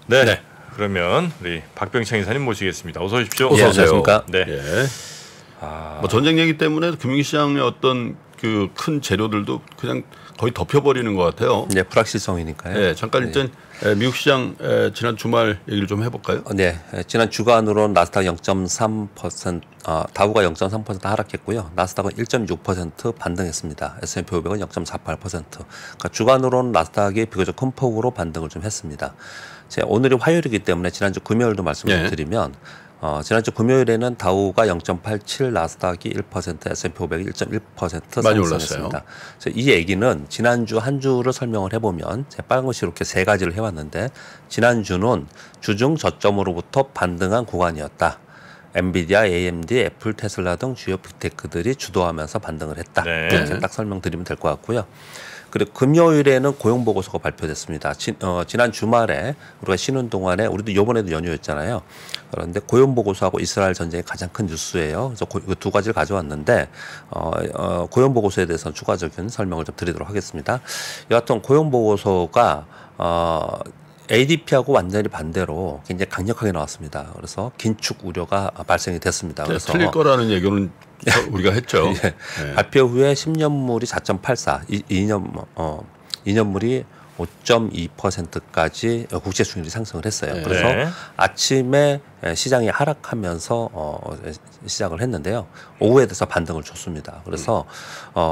네. 네. 그러면 우리 박병창 이사님 모시겠습니다. 어서 오십시오. 어서 오세요. 안녕하십니까? 네. 예. 뭐 전쟁 얘기 때문에 금융시장의 어떤 그 큰 재료들도 그냥 거의 덮여버리는 것 같아요. 네, 불확실성이니까요. 네, 잠깐 일단 미국 시장 지난 주말 얘기를 좀 해볼까요? 네, 지난 주간으로 나스닥 0.3%, 다우가 0.3% 하락했고요. 나스닥은 1.6% 반등했습니다. S&P 500은 0.48%. 그러니까 주간으로는 나스닥이 비교적 큰 폭으로 반등을 좀 했습니다. 오늘이 화요일이기 때문에 지난주 금요일도 말씀을 네. 드리면 지난주 금요일에는 다우가 0.87, 나스닥이 1%, S&P 500이 1.1% 많이 상승했습니다. 이 얘기는 지난주 한 주를 설명을 해보면 제가 빨간 글씨로 이렇게 세 가지를 해왔는데 지난주는 주중 저점으로부터 반등한 구간이었다. 엔비디아, AMD, 애플, 테슬라 등 주요 빅테크들이 주도하면서 반등을 했다. 네. 이렇게 딱 설명드리면 될 것 같고요. 그리고 금요일에는 고용보고서가 발표됐습니다. 지난 주말에 우리가 쉬는 동안에 우리도 이번에도 연휴였잖아요. 그런데 고용보고서하고 이스라엘 전쟁이 가장 큰 뉴스예요. 그래서 그 두 가지를 가져왔는데 고용보고서에 대해서는 추가적인 설명을 좀 드리도록 하겠습니다. 여하튼 고용보고서가 ADP하고 완전히 반대로 굉장히 강력하게 나왔습니다. 그래서 긴축 우려가 발생이 됐습니다. 그래서 틀릴 거라는 얘기는 우리가 했죠. 예. 네. 발표 후에 10년물이 4.84, 2년물이 5.2%까지 국채 수익률이 상승을 했어요. 네. 그래서 아침에 시장이 하락하면서 시작을 했는데요. 오후에 돼서 반등을 줬습니다. 그래서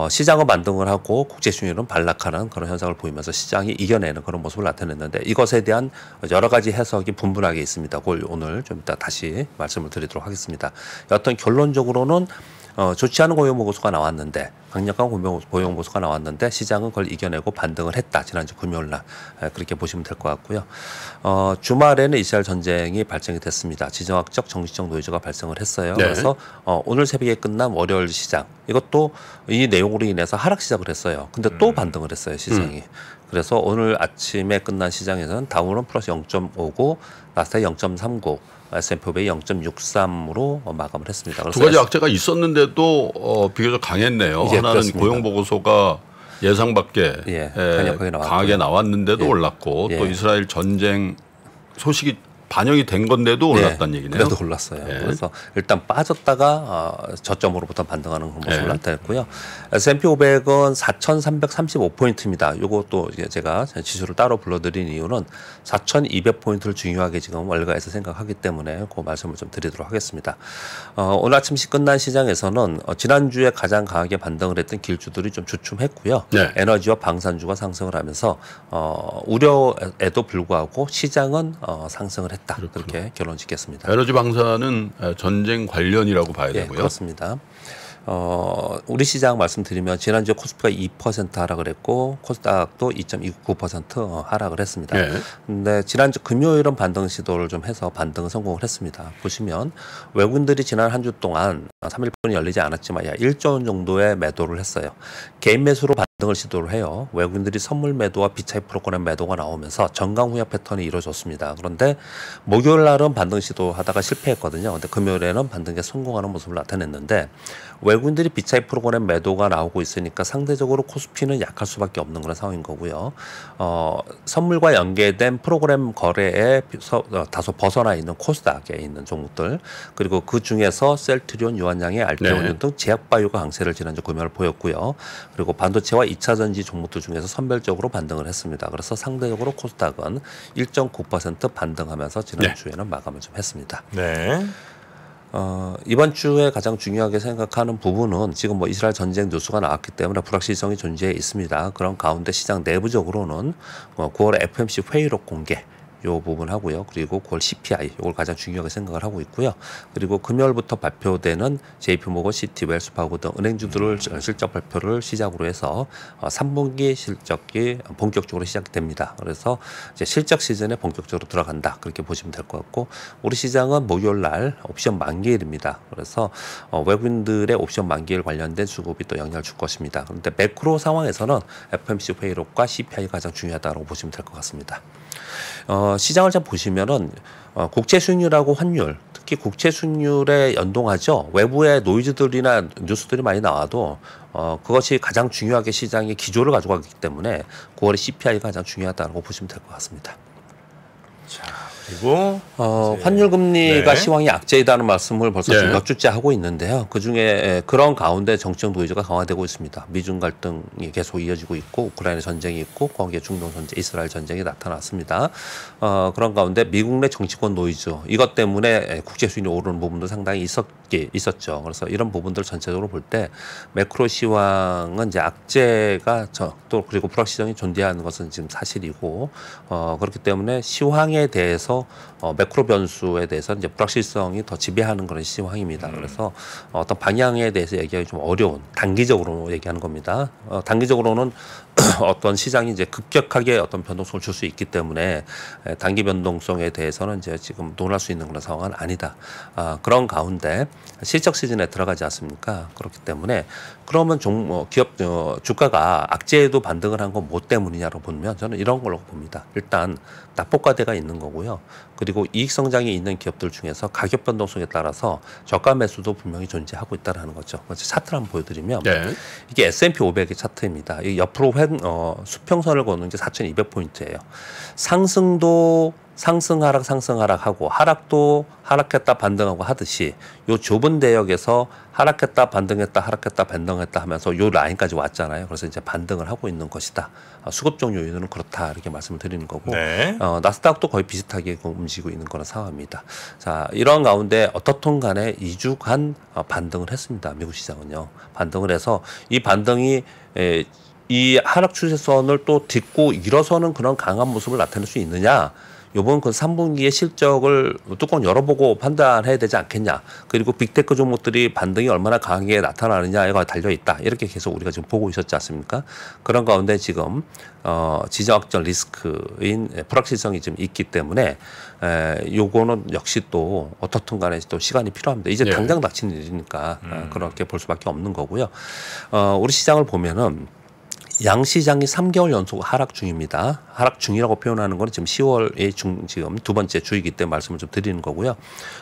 시장은 반등을 하고 국채 수익률은 반락하는 그런 현상을 보이면서 시장이 이겨내는 그런 모습을 나타냈는데 이것에 대한 여러 가지 해석이 분분하게 있습니다. 그걸 오늘 좀 이따 다시 말씀을 드리도록 하겠습니다. 여하튼 결론적으로는 좋지 않은 고용보고서가 나왔는데 강력한 고용보고서가 나왔는데 시장은 그걸 이겨내고 반등을 했다. 지난주 금요일 날 그렇게 보시면 될 것 같고요. 주말에는 이스라엘 전쟁이 발생이 됐습니다. 지정학적 정치적 노이즈가 발생을 했어요. 네. 그래서 오늘 새벽에 끝난 월요일 시장 이것도 이 내용으로 인해서 하락 시작을 했어요. 근데 또 반등을 했어요. 시장이. 그래서 오늘 아침에 끝난 시장에서는 다우는 플러스 0.59, 나스닥 0.39, S&P 500이 0.63으로 마감을 했습니다. 두 가지 악재가 있었는데도 비교적 강했네요. 예, 하나는 그렇습니다. 고용보고서가 예상 밖에 강하게 나왔는데도 예. 올랐고 예. 또 이스라엘 전쟁 소식이 반영이 된 건데도 올랐다는 얘기네요. 그래도 올랐어요. 예. 그래서 일단 빠졌다가 저점으로부터 반등하는 그런 모습을 나타냈고요. S&P 500은 4,335포인트입니다. 이것도 제가 지수를 따로 불러드린 이유는 4,200포인트를 중요하게 지금 월가에서 생각하기 때문에 그 말씀을 좀 드리도록 하겠습니다. 오늘 아침 끝난 시장에서는 지난주에 가장 강하게 반등을 했던 길주들이 좀 주춤했고요. 네. 에너지와 방산주가 상승을 하면서 우려에도 불구하고 시장은 상승을 했다. 그렇게 결론 짓겠습니다. 에너지 방사는 전쟁 관련이라고 봐야 되고요. 그렇습니다. 우리 시장 말씀드리면 지난주에 코스피가 2% 하락을 했고 코스닥도 2.29% 하락을 했습니다. 근데 지난주 금요일은 반등 시도를 좀 해서 반등을 성공을 했습니다. 보시면 외국인들이 지난 한 주 동안 3일분이 열리지 않았지만 1조 원 정도의 매도를 했어요. 개인 매수로 반등을 시도를 해요. 외국인들이 선물 매도와 비차익 프로그램 매도가 나오면서 정강 후약 패턴이 이루어졌습니다. 그런데 목요일 날은 반등 시도하다가 실패했거든요. 근데 금요일에는 반등에 성공하는 모습을 나타냈는데 외국인들이 비차익 프로그램 매도가 나오고 있으니까 상대적으로 코스피는 약할 수밖에 없는 그런 상황인 거고요. 선물과 연계된 프로그램 거래에 다소 벗어나 있는 코스닥에 있는 종목들 그리고 그 중에서 셀트리온, 유한양의 알테오늄 등 제약바이오가 강세를 지난주 금요일 보였고요. 그리고 반도체와 2차 전지 종목들 중에서 선별적으로 반등을 했습니다. 그래서 상대적으로 코스닥은 1.9% 반등하면서 지난주에는 마감을 좀 했습니다. 네. 이번 주에 가장 중요하게 생각하는 부분은 지금 이스라엘 전쟁 뉴스가 나왔기 때문에 불확실성이 존재해 있습니다. 그런 가운데 시장 내부적으로는 9월 FMC 회의록 공개 요 부분 하고요. 그리고 9월 CPI 이걸 가장 중요하게 생각을 하고 있고요. 그리고 금요일부터 발표되는 JP모건, 시티, 웰스파고 등 은행주들을 실적 발표를 시작으로 해서 3분기 실적이 본격적으로 시작이 됩니다. 그래서 이제 실적 시즌에 본격적으로 들어간다. 그렇게 보시면 될 것 같고 우리 시장은 목요일 날 옵션 만기일입니다. 그래서 외국인들의 옵션 만기일 관련된 수급이 또 영향을 줄 것입니다. 그런데 매크로 상황에서는 FMC 회의록과 CPI가 가장 중요하다고 보시면 될 것 같습니다. 시장을 잘 보시면은 국채 수익률하고 환율, 특히 국채 수익률에 연동하죠. 외부의 노이즈들이나 뉴스들이 많이 나와도 그것이 가장 중요하게 시장의 기조를 가져가기 때문에 9월의 CPI가 가장 중요하다고 보시면 될 것 같습니다. 자, 그리고 환율 금리가 네. 시황이 악재이다는 말씀을 벌써 네. 지금 몇 주째 하고 있는데요. 그중에 그런 가운데 정치적 노이즈가 강화되고 있습니다. 미중 갈등이 계속 이어지고 있고 우크라이나 전쟁이 있고 거기에 중동 전쟁, 이스라엘 전쟁이 나타났습니다. 그런 가운데 미국 내 정치권 노이즈 이것 때문에 국제 수익이 오르는 부분도 상당히 있었죠. 그래서 이런 부분들 전체적으로 볼 때 매크로 시황은 이제 악재가 또 그리고 불확실성이 존재하는 것은 지금 사실이고 그렇기 때문에 시황에 대해서 매크로 변수에 대해서 이제 불확실성이 더 지배하는 그런 시황입니다. 그래서 어떤 방향에 대해서 얘기하기 좀 어려운 단기적으로 얘기하는 겁니다. 단기적으로는 어떤 시장이 이제 급격하게 어떤 변동성을 줄 수 있기 때문에 단기 변동성에 대해서는 이제 지금 논할 수 있는 그런 상황은 아니다. 그런 가운데 실적 시즌에 들어가지 않습니까? 그렇기 때문에 그러면 기업 주가가 악재에도 반등을 한 건 뭐 때문이냐로 보면 저는 이런 걸로 봅니다. 일단 낙폭과대가 있는 거고요. 그리고 이익 성장이 있는 기업들 중에서 가격 변동성에 따라서 저가 매수도 분명히 존재하고 있다는 거죠. 차트를 한번 보여드리면 네. 이게 S&P 500의 차트입니다. 이 옆으로 수평선을 거는 게 4,200포인트예요. 상승도 상승 하락 하고 하락도 하락했다 반등하고 하듯이 요 좁은 대역에서 하락했다 반등했다 하락했다 반등했다 하면서 요 라인까지 왔잖아요. 그래서 이제 반등을 하고 있는 것이다. 수급적 요인은 그렇다 이렇게 말씀을 드리는 거고 네. 나스닥도 거의 비슷하게 움직이고 있는 그런 상황입니다. 자, 이런 가운데 어떻든 간에 2주간 반등을 했습니다. 미국 시장은요. 반등을 해서 이 반등이 이 하락 추세선을 또 딛고 일어서는 그런 강한 모습을 나타낼 수 있느냐? 요번 그 3분기의 실적을 뚜껑 열어보고 판단해야 되지 않겠냐. 그리고 빅테크 종목들이 반등이 얼마나 강하게 나타나느냐에 달려있다. 이렇게 계속 우리가 지금 보고 있었지 않습니까? 그런 가운데 지금 지정학적 리스크인 불확실성이 좀 있기 때문에 요거는 역시 또 어떻든 간에 또 시간이 필요합니다. 이제 당장 닥치는 일이니까 그렇게 볼 수밖에 없는 거고요. 우리 시장을 보면은 양시장이 3개월 연속 하락 중입니다. 하락 중이라고 표현하는 건 지금 10월의 지금 두 번째 주이기 때문에 말씀을 좀 드리는 거고요.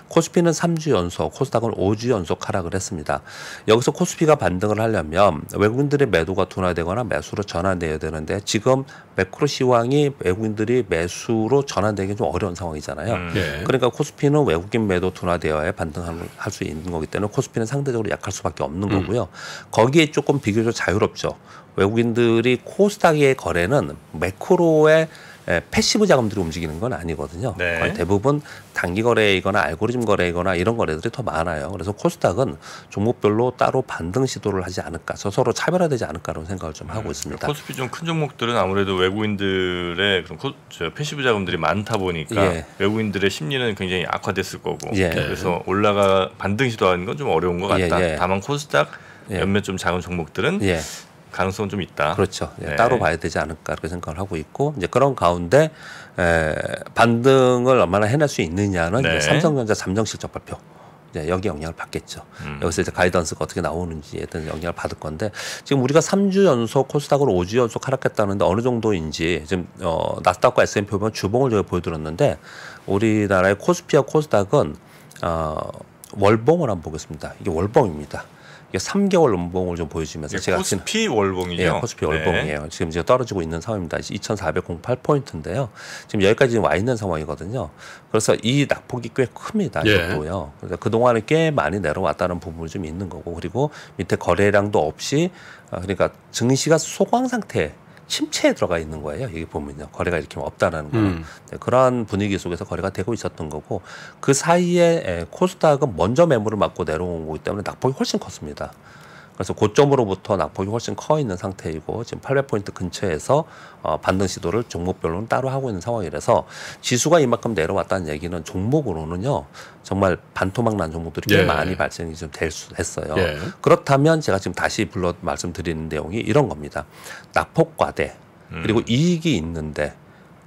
코스피는 3주 연속, 코스닥은 5주 연속 하락을 했습니다. 여기서 코스피가 반등을 하려면 외국인들의 매도가 둔화되거나 매수로 전환돼야 되는데 지금 매크로 시황이 외국인들이 매수로 전환되기 좀 어려운 상황이잖아요. 그러니까 코스피는 외국인 매도 둔화되어야 반등할 수 있는 거기 때문에 코스피는 상대적으로 약할 수밖에 없는 거고요. 거기에 조금 비교적 자유롭죠. 외국인들이 코스닥의 거래는 매크로의 패시브 자금들이 움직이는 건 아니거든요. 네. 거의 대부분 단기 거래이거나 알고리즘 거래이거나 이런 거래들이 더 많아요. 그래서 코스닥은 종목별로 따로 반등 시도를 하지 않을까, 서로 차별화되지 않을까라는 생각을 좀 하고 있습니다. 코스피 좀 큰 종목들은 아무래도 외국인들의 그런 패시브 자금들이 많다 보니까 외국인들의 심리는 굉장히 악화됐을 거고 그래서 반등 시도하는 건 좀 어려운 것 같다. 다만 코스닥 몇몇 좀 작은 종목들은 가능성은 좀 있다. 그렇죠. 따로 봐야 되지 않을까 그렇게 생각을 하고 있고 이제 그런 가운데 반등을 얼마나 해낼 수 있느냐는 이제 삼성전자 잠정 실적 발표 여기 영향을 받겠죠. 여기서 이제 가이던스가 어떻게 나오는지에 대한 영향을 받을 건데 지금 우리가 3주 연속 코스닥으로 5주 연속 하락했다는데 어느 정도인지 지금 나스닥과 S&P 보면 주봉을 저희 보여드렸는데 우리나라의 코스피와 코스닥은 월봉을 한번 보겠습니다. 이게 월봉입니다. 이게 3개월 연봉을 좀 보여주면서 제가 코스피 월봉이죠. 코스피 월봉이에요. 지금 이제 떨어지고 있는 상황입니다. 2,408포인트인데요. 지금 여기까지 와 있는 상황이거든요. 그래서 이 낙폭이 꽤 큽니다. 이것도요. 그래서 그동안에 꽤 많이 내려왔다는 부분이 좀 있는 거고 그리고 밑에 거래량도 없이 그러니까 증시가 소강 상태 침체에 들어가 있는 거예요. 여기 보면요. 거래가 이렇게 없다라는 거는. 그러한 분위기 속에서 거래가 되고 있었던 거고 그 사이에 코스닥은 먼저 매물을 맞고 내려온 거기 때문에 낙폭이 훨씬 컸습니다. 그래서 고점으로부터 낙폭이 훨씬 커 있는 상태이고 지금 800포인트 근처에서 반등 시도를 종목별로는 따로 하고 있는 상황이라서 지수가 이만큼 내려왔다는 얘기는 종목으로는요 정말 반토막 난 종목들이 꽤 많이 발생이 좀 됐어요. 그렇다면 제가 지금 다시 말씀드리는 내용이 이런 겁니다. 낙폭 과대 그리고 이익이 있는데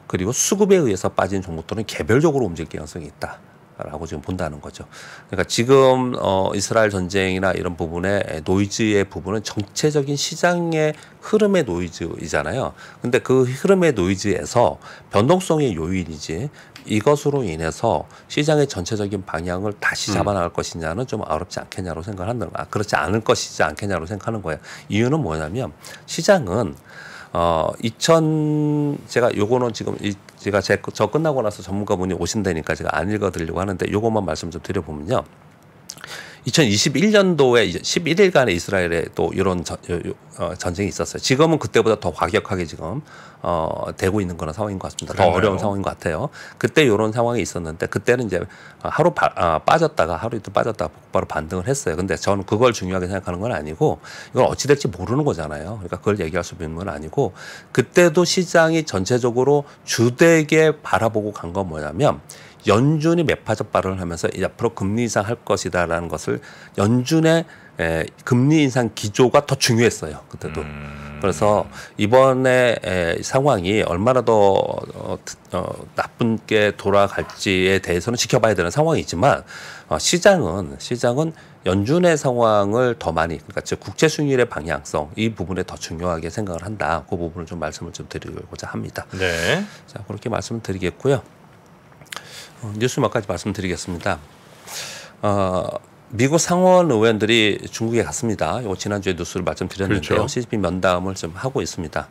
그리고 수급에 의해서 빠진 종목들은 개별적으로 움직일 가능성이 있다. 라고 지금 본다는 거죠. 그러니까 지금 이스라엘 전쟁이나 이런 부분의 노이즈의 부분은 정체적인 시장의 흐름의 노이즈이잖아요. 근데 그 흐름의 노이즈에서 변동성의 요인이지 이것으로 인해서 시장의 전체적인 방향을 다시 잡아나갈 것이냐는 좀 어렵지 않겠냐고 생각을 한다. 그렇지 않을 것이지 않겠냐고 생각하는 거예요. 이유는 뭐냐면 시장은 제가 요거는 지금 제가 저 끝나고 나서 전문가분이 오신다니까 제가 안 읽어드리려고 하는데 요것만 말씀 좀 드려보면요. 2021년도에 이제 11일간의 이스라엘에 또 이런 전쟁이 있었어요. 지금은 그때보다 더 과격하게 지금 되고 있는 그런 상황인 것 같습니다. 더 어려운 상황인 것 같아요. 그때 이런 상황이 있었는데 그때는 이제 하루 빠졌다가 하루 이틀 빠졌다가 바로 반등을 했어요. 근데 저는 그걸 중요하게 생각하는 건 아니고 이건 어찌 될지 모르는 거잖아요. 그러니까 그걸 얘기할 수 있는 건 아니고 그때도 시장이 전체적으로 주되게 바라보고 간 건 뭐냐면 연준이 매파적 발언을 하면서 앞으로 금리 인상할 것이다라는 것을 연준의 금리 인상 기조가 더 중요했어요. 그때도. 그래서 이번에 상황이 얼마나 더 나쁘게 돌아갈지에 대해서는 지켜봐야 되는 상황이지만 시장은 연준의 상황을 더 많이 그러니까 즉 국채 수익률의 방향성 이 부분에 더 중요하게 생각을 한다. 그 부분을 좀 말씀을 좀 드리고자 합니다. 네. 자 그렇게 말씀을 드리겠고요. 뉴스 몇 가지 말씀드리겠습니다. 미국 상원 의원들이 중국에 갔습니다. 이거 지난주에 뉴스를 말씀드렸는데요. 그렇죠. 시진핑 면담을 좀 하고 있습니다.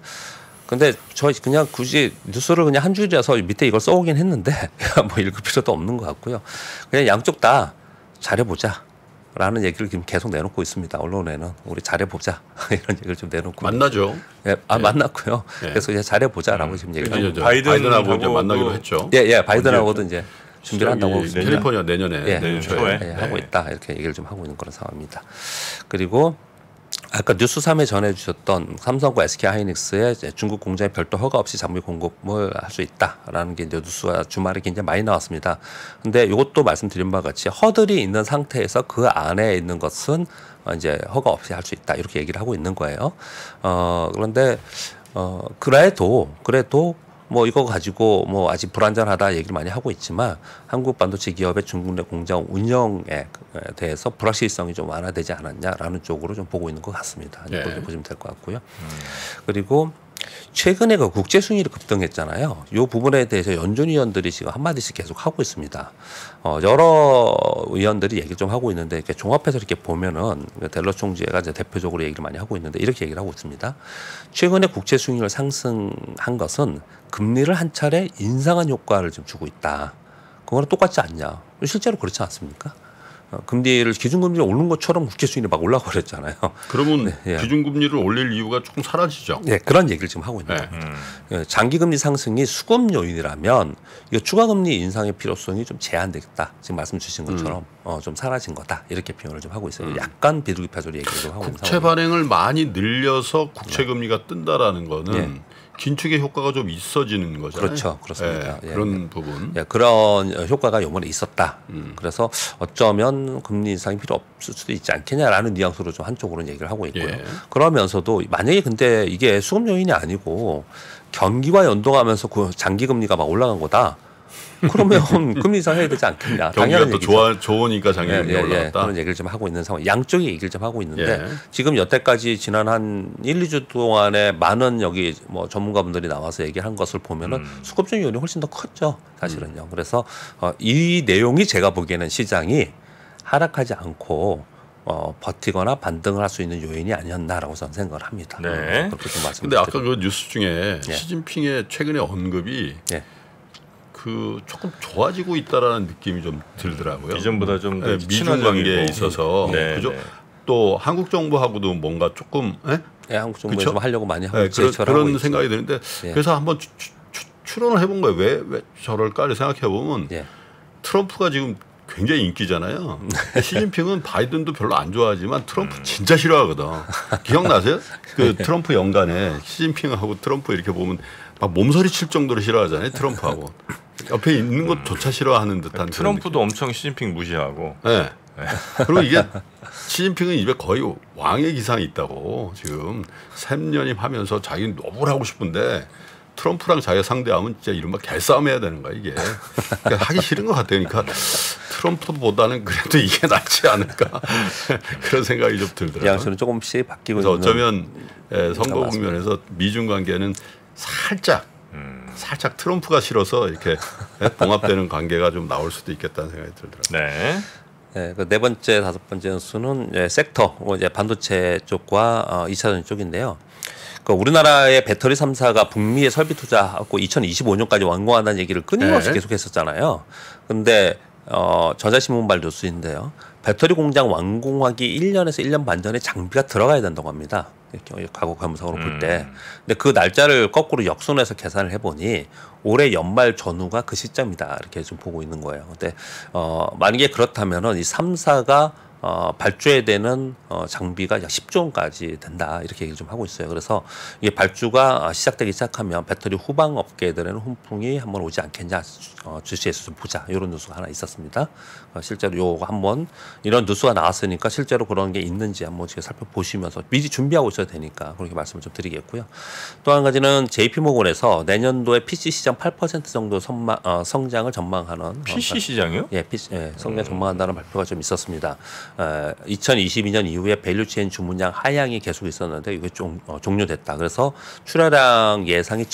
근데 저 그냥 굳이 뉴스를 그냥 한 줄이라서 밑에 이걸 써오긴 했는데 뭐 읽을 필요도 없는 것 같고요. 그냥 양쪽 다 잘해보자. 라는 얘기를 지금 계속 내놓고 있습니다. 언론에는 우리 잘해보자 이런 얘기를 좀 내놓고 만나죠. 예, 만났고요. 네. 그래서 이제 잘해보자라고 지금 얘기하고 바이든하고 이제 만나기로 했죠. 예, 바이든하고도 이제 준비를 한다고 캘리포니아 내년에 내년 초에 하고 있다 이렇게 얘기를 좀 하고 있는 그런 상황입니다. 그리고 아까 뉴스 3에 전해주셨던 삼성과 SK하이닉스의 중국 공장에 별도 허가 없이 장비 공급을 할 수 있다라는 게 이제 뉴스가 주말에 굉장히 많이 나왔습니다. 근데 이것도 말씀드린 바와 같이 허들이 있는 상태에서 그 안에 있는 것은 이제 허가 없이 할 수 있다 이렇게 얘기를 하고 있는 거예요. 그런데 그래도 뭐 이거 가지고 뭐 아직 불안전하다 얘기를 많이 하고 있지만 한국 반도체 기업의 중국 내 공장 운영에 대해서 불확실성이 좀 완화되지 않았냐라는 쪽으로 좀 보고 있는 것 같습니다. 그렇게 보시면 될 것 같고요. 그리고 최근에 그 국제 수익률이 급등했잖아요. 이 부분에 대해서 연준 위원들이 지금 한마디씩 계속 하고 있습니다. 여러 의원들이 얘기 좀 하고 있는데 이렇게 종합해서 이렇게 보면은 델러 총재가 이제 대표적으로 얘기를 많이 하고 있는데 이렇게 얘기를 하고 있습니다. 최근에 국제 수익률 상승한 것은 금리를 한 차례 인상한 효과를 좀 주고 있다. 그거랑 똑같지 않냐? 실제로 그렇지 않습니까? 금리를 기준금리를 오른 것처럼 국채 수익률이 막 올라가 버렸잖아요. 그러면 기준금리를 올릴 이유가 조금 사라지죠. 네, 그런 얘기를 지금 하고 있는 거예요. 장기금리 상승이 수급 요인이라면 이거 추가금리 인상의 필요성이 좀 제한되겠다. 지금 말씀 주신 것처럼 좀 사라진 거다. 이렇게 표현을 좀 하고 있어요. 약간 비둘기파조리 얘기를 좀 하고 있는 국채 발행을 많이 늘려서 국채금리가 뜬다라는 거는 긴축의 효과가 좀 있어지는 거잖아요. 그렇죠, 그렇습니다. 그런 부분. 그런 효과가 요번에 있었다. 그래서 어쩌면 금리 인상이 필요 없을 수도 있지 않겠냐라는 뉘앙스로 좀 한쪽으로는 얘기를 하고 있고요. 그러면서도 만약에 근데 이게 수급 요인이 아니고 경기와 연동하면서 그 장기 금리가 막 올라간 거다. 그러면 금리 인상해야 되지 않겠냐. 경기가 또 좋으니까 장기금리 올라갔다. 그런 얘기를 좀 하고 있는 상황. 양쪽의 얘기를 좀 하고 있는데 지금 여태까지 지난 한 1, 2주 동안에 많은 여기 뭐 전문가분들이 나와서 얘기한 것을 보면은 수급적 요인이 훨씬 더 컸죠. 사실은요. 그래서 이 내용이 제가 보기에는 시장이 하락하지 않고 버티거나 반등을 할 수 있는 요인이 아니었나라고 저는 생각을 합니다. 네. 그렇게 좀 근데 아까 그 뉴스 중에 시진핑의 최근의 언급이 그 조금 좋아지고 있다라는 느낌이 좀 들더라고요. 이전보다 좀 미중 관계에 있어서 그죠? 또 한국 정부하고도 뭔가 조금 한국 정부에 좀 하려고 많이 하고 그런 생각이 드는데 그래서 한번 추론을 해본 거예요. 왜 저럴까를 생각해 보면 트럼프가 지금 굉장히 인기잖아요. 시진핑은 바이든도 별로 안 좋아하지만 트럼프 진짜 싫어하거든. 기억나세요? 그 트럼프 연간에 시진핑하고 트럼프 이렇게 보면 막 몸서리 칠 정도로 싫어하잖아요. 트럼프하고. 옆에 있는 것조차 싫어하는 듯한. 트럼프도 엄청 시진핑 무시하고. 네. 그리고 이게 시진핑은 입에 거의 왕의 기상이 있다고 지금 3년임 하면서 자기는 너무 하고 싶은데 트럼프랑 자기가 상대하면 진짜 이른바 개싸움 해야 되는 거야 이게. 그러니까 하기 싫은 것 같아요. 그러니까 트럼프보다는 그래도 이게 낫지 않을까 그런 생각이 좀 들더라고요. 양수는 조금씩 바뀌고 있는. 어쩌면 선거 국면에서 미중 관계는 살짝 트럼프가 싫어서 이렇게 봉합되는 관계가 좀 나올 수도 있겠다는 생각이 들더라고요. 네, 그 네 번째, 다섯 번째 뉴스는 섹터, 이제 반도체 쪽과 2차전 쪽인데요. 그 우리나라의 배터리 3사가 북미에 설비 투자하고 2025년까지 완공한다는 얘기를 끊임없이 계속했었잖아요. 근데 전자신문발 뉴스인데요. 배터리 공장 완공하기 1년에서 1년 반 전에 장비가 들어가야 된다고 합니다. 과거 감성으로 볼 때. 근데 그 날짜를 거꾸로 역순해서 계산을 해보니 올해 연말 전후가 그 시점이다 이렇게 좀 보고 있는 거예요. 근데 만약에 그렇다면은 이 3사가 발주해야 되는 장비가 약 10조 원까지 된다 이렇게 얘기를 좀 하고 있어요. 그래서 이게 발주가 시작되기 시작하면 배터리 후방 업계들에는 훈풍이 한번 오지 않겠냐, 주시해서 좀 보자 이런 뉴스가 하나 있었습니다. 실제로 요거 한번 이런 뉴스가 나왔으니까 실제로 그런 게 있는지 한번 지금 살펴보시면서 미리 준비하고 있어야 되니까 그렇게 말씀을 좀 드리겠고요. 또 한 가지는 JP모건에서 내년도에 PC 시장 8% 정도 성장을 전망하는 PC 시장이요? 예, 성장 전망한다는 발표가 좀 있었습니다. 2022년 이후에 밸류체인 주문량 하향이 계속 있었는데 이게 좀 종료됐다. 그래서 출하량 예상이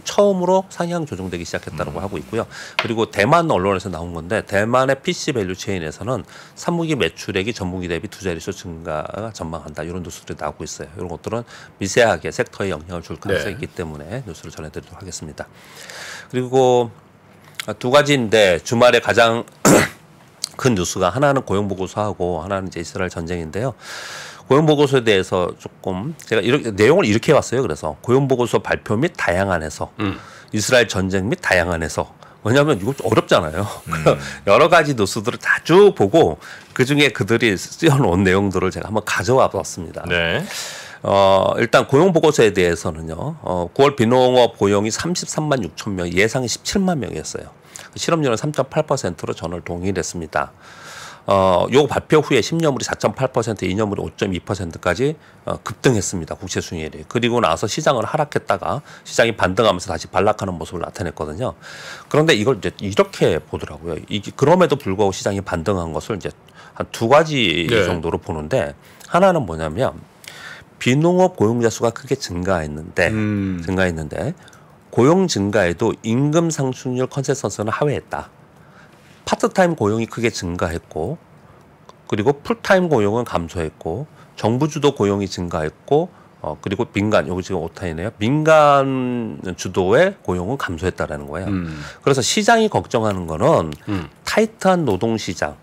처음으로 상향 조정되기 시작했다고 하고 있고요. 그리고 대만 언론에서 나온 건데 대만의 PC 밸류체인에서는 사무기 매출액이 전분기 대비 2자릿수 증가가 전망한다. 이런 뉴스들이 나오고 있어요. 이런 것들은 미세하게 섹터에 영향을 줄 가능성이 있기 때문에 뉴스를 전해드리도록 하겠습니다. 그리고 두 가지인데 주말에 가장 큰 뉴스가 하나는 고용보고서하고 하나는 이제 이스라엘 전쟁인데요. 고용보고서에 대해서 조금 제가 내용을 이렇게 해왔어요. 그래서 고용보고서 발표 및 다양한 해석, 이스라엘 전쟁 및 다양한 해석. 왜냐하면 이거 좀 어렵잖아요. 여러 가지 뉴스들을 다 쭉 보고 그중에 그들이 쓰여놓은 내용들을 제가 한번 가져와 봤습니다. 네. 일단 고용보고서에 대해서는요. 9월 비농업 고용이 33만 6천 명, 예상이 17만 명이었어요. 실업률은 3.8%로 전월 동일했습니다. 요 발표 후에 10년물이 4.8%, 2년물이 5.2%까지 급등했습니다. 국채 수익률이. 그리고 나서 시장을 하락했다가 시장이 반등하면서 다시 반락하는 모습을 나타냈거든요. 그런데 이걸 이제 이렇게 보더라고요. 그럼에도 불구하고 시장이 반등한 것을 이제 한 두 가지 정도로 보는데 하나는 뭐냐면 비농업 고용자 수가 크게 증가했는데 고용 증가에도 임금 상승률 컨센서스는 하회했다. 파트타임 고용이 크게 증가했고 그리고 풀타임 고용은 감소했고 정부 주도 고용이 증가했고 그리고 민간, 여기 지금 오타이네요. 민간 주도의 고용은 감소했다라는 거예요. 그래서 시장이 걱정하는 거는 타이트한 노동 시장,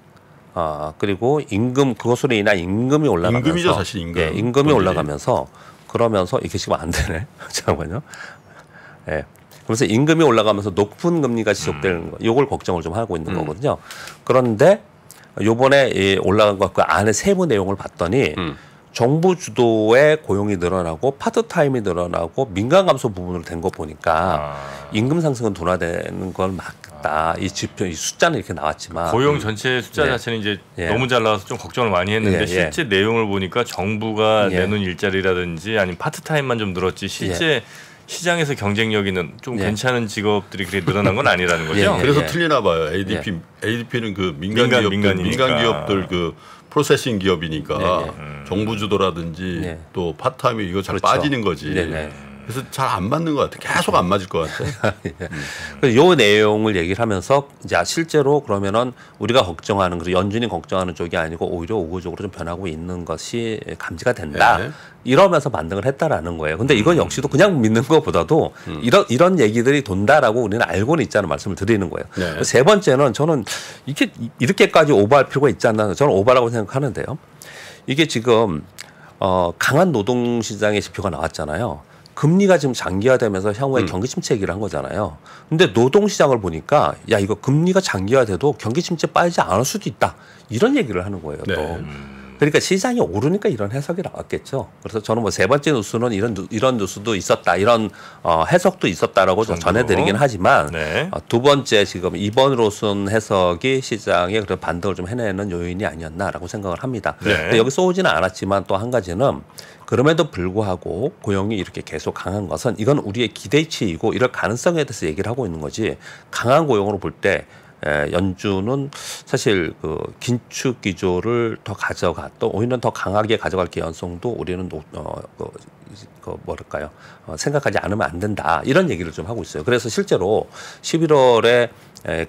그리고 임금, 그것으로 인한 임금이 올라가면서 임금이죠, 사실 임금. 예, 임금이 올라가면서 그러면서 이게 지금 안 되네. 잠깐만요. 예. 그래서 임금이 올라가면서 높은 금리가 지속되는 거, 요걸 걱정을 좀 하고 있는 거거든요. 그런데 요번에 올라간 것 그 안에 세부 내용을 봤더니 정부 주도의 고용이 늘어나고 파트타임이 늘어나고 민간 감소 부분으로 된 거 보니까 임금 상승은 둔화되는 건 맞다. 이 지표, 이 숫자는 이렇게 나왔지만 고용 전체 숫자 자체는 이제 너무 잘 나와서 좀 걱정을 많이 했는데 실제 내용을 보니까 정부가 내놓은 일자리라든지 아니면 파트타임만 좀 늘었지 실제 시장에서 경쟁력이는 좀 괜찮은 직업들이 그렇게 늘어난 건 아니라는 거죠. 그래서 틀리나 봐요. ADP는 그 민간 기업들 그 프로세싱 기업이니까 정부 주도라든지 또 파트타임이 이거 잘 빠지는 거지. 그래서 잘 안 맞는 것 같아. 계속 안 맞을 것 같아. 요 내용을 얘기를 하면서 이제 실제로 그러면은 우리가 걱정하는 그리고 연준이 걱정하는 쪽이 아니고 오히려 우호적으로 좀 변하고 있는 것이 감지가 된다. 이러면서 반등을 했다라는 거예요. 근데 이건 역시도 그냥 믿는 것보다도 이런 얘기들이 돈다라고 우리는 알고는 있자는 말씀을 드리는 거예요. 세 번째는 저는 이렇게까지 오버할 필요가 있지 않나. 저는 오버라고 생각하는데요. 이게 지금 강한 노동시장의 지표가 나왔잖아요. 금리가 지금 장기화되면서 향후에 경기 침체 얘기를 한 거잖아요. 근데 노동시장을 보니까 야 이거 금리가 장기화돼도 경기 침체 빠지지 않을 수도 있다. 이런 얘기를 하는 거예요. 또. 그러니까 시장이 오르니까 이런 해석이 나왔겠죠. 그래서 저는 뭐 세 번째 뉴스는 이런 뉴스도 있었다. 이런 해석도 있었다라고 전해드리긴 하지만 두 번째 지금 2번으로선 해석이 시장에 그런 반등을 좀 해내는 요인이 아니었나라고 생각을 합니다. 근데 여기 쏘지는 않았지만 또 한 가지는 그럼에도 불구하고 고용이 이렇게 계속 강한 것은 이건 우리의 기대치이고 이럴 가능성에 대해서 얘기를 하고 있는 거지 강한 고용으로 볼 때 연준은 사실 그 긴축 기조를 더 가져가 또 오히려 더 강하게 가져갈 개연성도 우리는 뭐랄까요 생각하지 않으면 안 된다 이런 얘기를 좀 하고 있어요. 그래서 실제로 11월에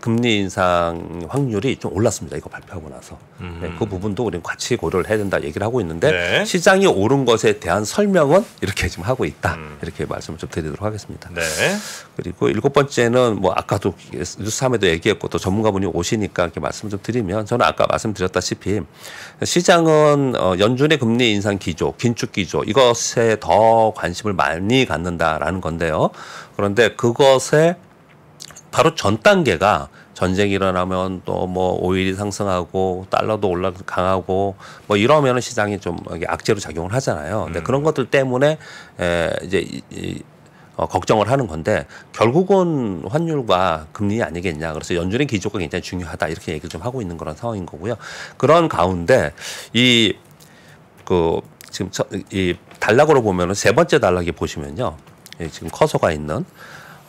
금리 인상 확률이 좀 올랐습니다. 이거 발표하고 나서. 네, 그 부분도 우리는 같이 고려를 해야 된다 얘기를 하고 있는데 네. 시장이 오른 것에 대한 설명은 이렇게 지금 하고 있다. 이렇게 말씀을 좀 드리도록 하겠습니다. 네. 그리고 7번째는 뭐 아까도 뉴스3에도 얘기했고 또 전문가분이 오시니까 이렇게 말씀 좀 드리면 저는 아까 말씀드렸다시피 시장은 연준의 금리 인상 기조, 긴축 기조 이것에 더 관심을 많이 갖는다라는 건데요. 그런데 그것에 바로 전 단계가 전쟁이 일어나면 또 뭐 오일이 상승하고 달러도 강하고 뭐 이러면은 시장이 좀 악재로 작용을 하잖아요. 근데 그런 것들 때문에 이제 걱정을 하는 건데 결국은 환율과 금리 아니겠냐. 그래서 연준의 기조가 굉장히 중요하다 이렇게 얘기를 좀 하고 있는 그런 상황인 거고요. 그런 가운데 지금 이 단락으로 보면은 세 번째 단락에 보시면요. 지금 커서가 있는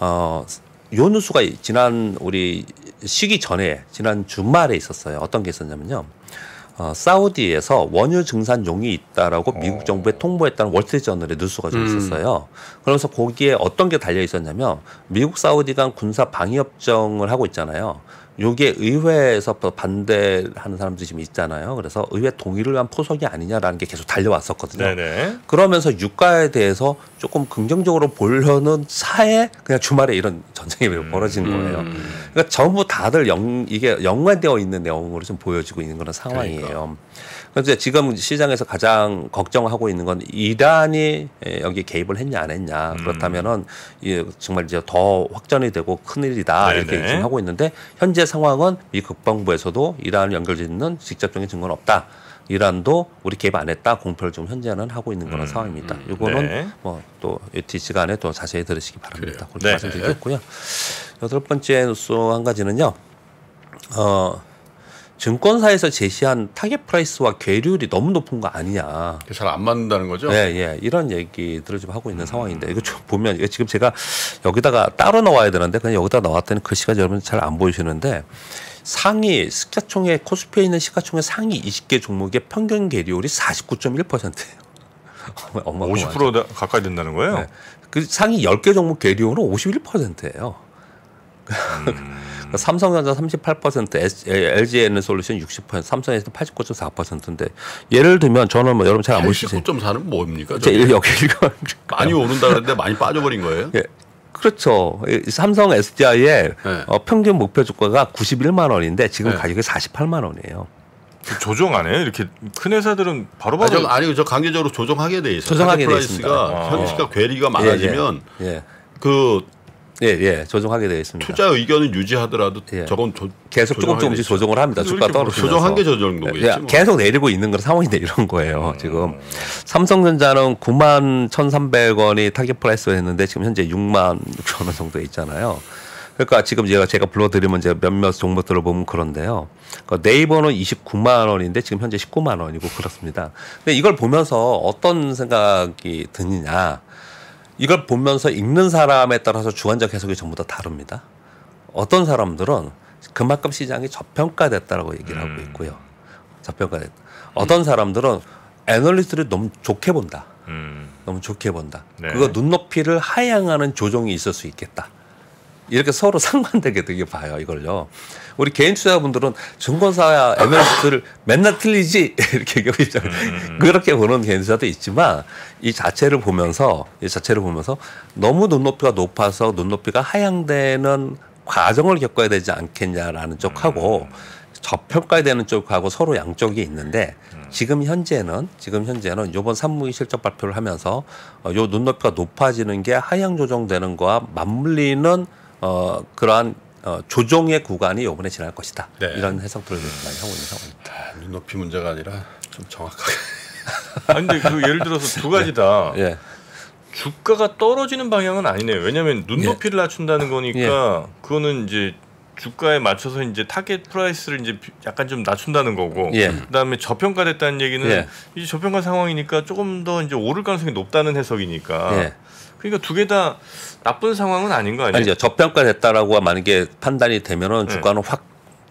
요 뉴스가 지난 우리 쉬기 전에 지난 주말에 있었어요. 어떤 게 있었냐면요. 사우디에서 원유 증산용이 있다라고 미국 정부에 통보했다는 월스트리트저널의 뉴스가 좀 있었어요. 그러면서 거기에 어떤 게 달려 있었냐면 미국 사우디 간 군사 방위협정을 하고 있잖아요. 요게 의회에서 반대하는 사람들이 지금 있잖아요. 그래서 의회 동의를 한 포석이 아니냐라는 게 계속 달려왔었거든요. 네네. 그러면서 유가에 대해서 조금 긍정적으로 보려는 사이에 그냥 주말에 이런 전쟁이 벌어지는 거예요. 그러니까 전부 다들 이게 연관되어 있는 내용으로 좀 보여지고 있는 그런 상황이에요. 그러니까. 그래서 지금 시장에서 가장 걱정하고 있는 건 이란이 여기 개입을 했냐 안 했냐. 그렇다면은 정말 이제 더 확전이 되고 큰일이다. 네네. 이렇게 지금 하고 있는데 현재 상황은 미 국방부에서도 이란을 연결짓는 직접적인 증거는 없다. 이란도 우리 개입 안 했다. 공표를 좀 현재는 하고 있는 그런 상황입니다. 이거는 네. 뭐 또 이 시간에 또 자세히 들으시기 바랍니다. 그렇게 네. 말씀드리겠고요. 8번째 뉴스 한 가지는요. 증권사에서 제시한 타겟 프라이스와 계류율이 너무 높은 거 아니냐. 잘 안 맞는다는 거죠? 네, 예. 이런 얘기들을 좀 하고 있는 상황인데 이거 좀 보면 이거 지금 제가 여기다가 따로 넣어야 되는데 그냥 여기다 넣었더니 글씨가 여러분 잘 안 보이시는데 상위 시가총액 코스피에 있는 시가총액 상위 20개 종목의 평균 계류율이 49.1%예요. 50% 가까이 된다는 거예요? 네. 그 상위 10개 종목 계류율은 51%예요. 삼성전자 38%, LG에너솔루션 60%, 삼성에서 89.4%인데 예를 들면 저는 뭐 여러분 잘 안 보시죠. 89.4는 뭡니까? 많이 오른다 그랬는데 많이 빠져버린 거예요? 예. 그렇죠. 삼성 SDI의 네. 평균 목표 주가가 91만 원인데 지금 네. 가격이 48만 원이에요. 조정 안 해요? 이렇게 큰 회사들은 바로바로 아니 저 강제적으로 조정하게 돼 있어요. 조정하게 돼 있습니다. 현시가 괴리가 많아지면 예, 조정하게 되어 있습니다. 투자 의견은 유지하더라도 저건 계속 조금씩 조정을 합니다. 주가 떨어지면서. 조정한 게 저 정도겠지. 뭐. 계속 내리고 있는 그런 상황인데 이런 거예요. 지금 삼성전자는 91,300원이 타겟 프라이스가 했는데 지금 현재 66,000원 정도에 있잖아요. 그러니까 지금 제가 불러드리면 이제 몇몇 종목들을 보면 그런데요. 그러니까 네이버는 29만 원인데 지금 현재 19만 원이고 그렇습니다. 근데 이걸 보면서 어떤 생각이 드느냐. 이걸 보면서 읽는 사람에 따라서 주관적 해석이 전부 다 다릅니다. 어떤 사람들은 그만큼 시장이 저평가됐다라고 얘기를 하고 있고요. 저평가됐다. 어떤 사람들은 애널리스트를 너무 좋게 본다. 너무 좋게 본다. 네. 그거 눈높이를 하향하는 조정이 있을 수 있겠다. 이렇게 서로 상반되게 되게 봐요, 이걸요. 우리 개인 투자자분들은 증권사 애널리스트를 맨날 틀리지 이렇게 얘기하고 있잖아요. 그렇게 보는 개인 투자도 있지만 이 자체를 보면서 너무 눈높이가 높아서 눈높이가 하향되는 과정을 겪어야 되지 않겠냐라는 쪽하고 저평가되는 쪽하고 서로 양쪽이 있는데 지금 현재는 이번 3분기 실적 발표를 하면서 요 눈높이가 높아지는 게 하향 조정되는 거와 맞물리는 그러한 조정의 구간이 이번에 지날 것이다. 네. 이런 해석들을 많이 하고 있는 상황입니다. 눈높이 문제가 아니라 좀 정확하게. 아니 근데 그 예를 들어서 두 가지다. 네. 주가가 떨어지는 방향은 아니네요. 왜냐하면 눈높이를 낮춘다는 거니까 그거는 이제 주가에 맞춰서 이제 타겟 프라이스를 이제 약간 좀 낮춘다는 거고, 그다음에 저평가됐다는 얘기는 이제 저평가 상황이니까 조금 더 이제 오를 가능성이 높다는 해석이니까. 그러니까 두 개 다 나쁜 상황은 아닌 거 아니에요? 아니죠. 저평가됐다라고 만약에 판단이 되면은 주가는 확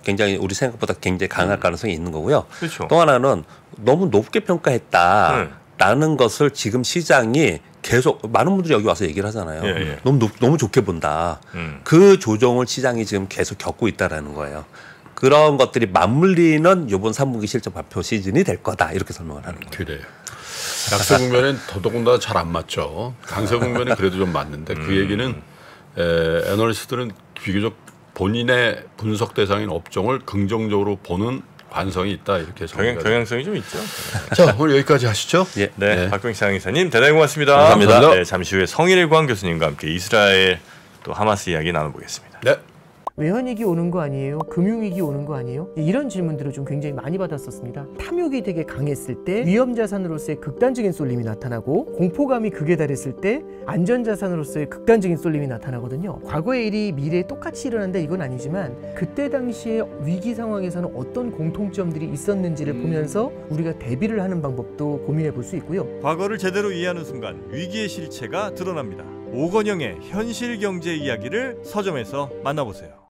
굉장히 우리 생각보다 굉장히 강할 가능성이 있는 거고요. 그렇죠. 또 하나는 너무 높게 평가했다라는 것을 지금 시장이 계속 많은 분들이 여기 와서 얘기를 하잖아요. 너무 좋게 본다. 그 조정을 시장이 지금 계속 겪고 있다라는 거예요. 그런 것들이 맞물리는 이번 3분기 실적 발표 시즌이 될 거다 이렇게 설명을 하는 거예요. 그래요. 약세 국면엔 더더군다나 잘 안 맞죠. 강세 국면은 그래도 좀 맞는데 그 얘기는 애널리스트들은 비교적 본인의 분석 대상인 업종을 긍정적으로 보는 관성이 있다 이렇게 경향성이 좀 있죠. 자, 오늘 여기까지 하시죠. 네, 네. 박병창 이사님 대단히 고맙습니다. 감사합니다. 네, 잠시 후에 성일광 교수님과 함께 이스라엘 또 하마스 이야기 나눠보겠습니다. 네. 외환위기 오는 거 아니에요? 금융위기 오는 거 아니에요? 이런 질문들을 좀 굉장히 많이 받았었습니다. 탐욕이 되게 강했을 때 위험자산으로서의 극단적인 쏠림이 나타나고 공포감이 극에 달했을 때 안전자산으로서의 극단적인 쏠림이 나타나거든요. 과거의 일이 미래에 똑같이 일어난다 이건 아니지만 그때 당시에 위기 상황에서는 어떤 공통점들이 있었는지를 보면서 우리가 대비를 하는 방법도 고민해 볼 수 있고요. 과거를 제대로 이해하는 순간 위기의 실체가 드러납니다. 오건영의 현실 경제 이야기를 서점에서 만나보세요.